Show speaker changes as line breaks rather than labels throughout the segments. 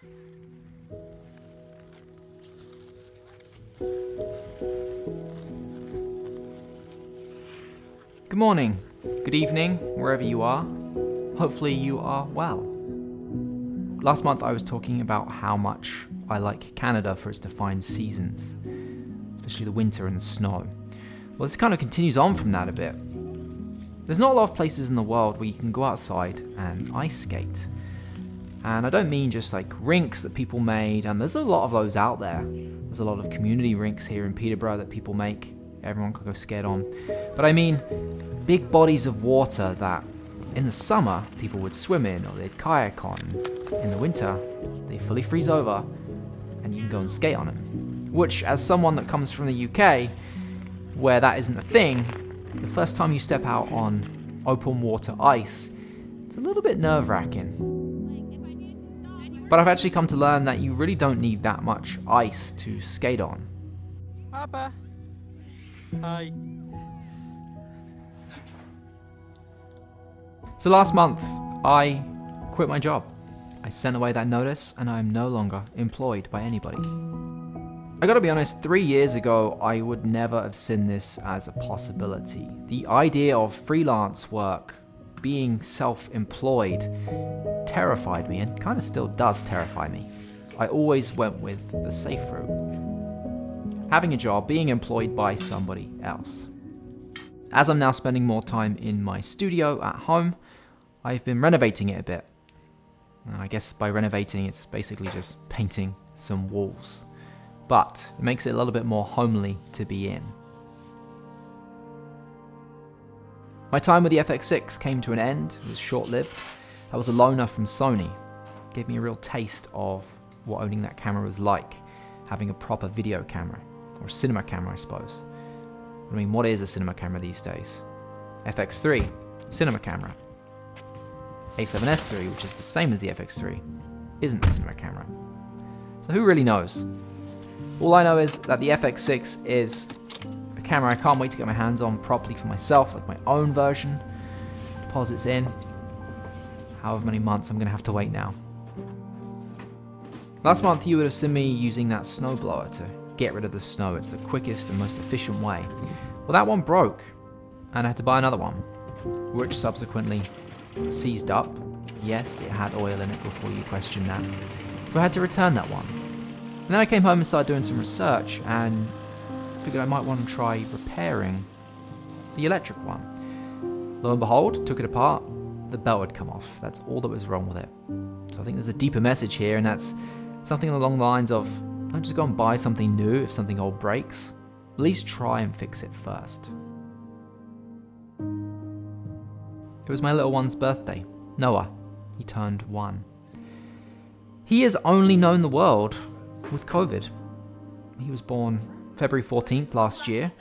Good morning, good evening, wherever you are. Hopefully you are well. Last month I was talking about how much I like Canada for its defined seasons, especially the winter and the snow. Well, this kind of continues on from that a bit. There's not a lot of places in the world where you can go outside and ice skate. And I don't mean just like rinks that people made, and there's a lot of those out there. There's a lot of community rinks here in Peterborough that people make. Everyone could go skate on. But I mean big bodies of water that in the summer people would swim in or they'd kayak on. In the winter, they fully freeze over and you can go and skate on them. Which, as someone that comes from the UK, where that isn't a thing, the first time you step out on open water ice, it's a little bit nerve-wracking. But I've actually come to learn that you really don't need that much ice to skate on.
Papa. Hi.
So last month, I quit my job. I sent away that notice and I am no longer employed by anybody. I gotta be honest, 3 years ago, I would never have seen this as a possibility. The idea of freelance work, being self-employed, terrified me and kind of still does terrify me. I always went with the safe route. Having a job, being employed by somebody else. As I'm now spending more time in my studio at home, I've been renovating it a bit. And I guess by renovating, it's basically just painting some walls. But it makes it a little bit more homely to be in. My time with the FX6 came to an end. It was short-lived. I was a loaner from Sony. It gave me a real taste of what owning that camera was like, having a proper video camera, or a cinema camera, I suppose. I mean, what is a cinema camera these days? FX3, cinema camera. A7SIII, which is the same as the FX3, isn't a cinema camera. So who really knows? All I know is that the FX6 is a camera I can't wait to get my hands on properly for myself, like my own version. Deposits in. However many months I'm going to have to wait now. Last month you would have seen me using that snowblower to get rid of the snow. It's the quickest and most efficient way. Well, that one broke, and I had to buy another one, which subsequently seized up. Yes, it had oil in it before you question that. So I had to return that one. And then I came home and started doing some research and figured I might want to try repairing the electric one. Lo and behold, took it apart, the belt had come off. That's all that was wrong with it. So I think there's a deeper message here, and that's something along the lines of, don't just go and buy something new if something old breaks. At least try and fix it first. It was my little one's birthday, Noah. He turned 1. He has only known the world with COVID. He was born February 14th last year,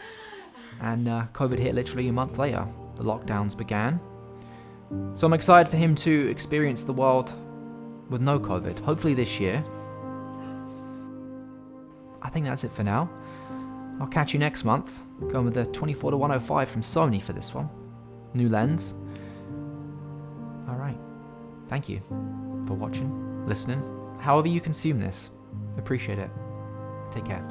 and COVID hit literally a month later. The lockdowns began. So I'm excited for him to experience the world with no COVID, hopefully this year. I think that's it for now. I'll catch you next month, going with the 24-105 from Sony for this one. New lens. Alright, thank you for watching, listening, however you consume this. Appreciate it. Take care.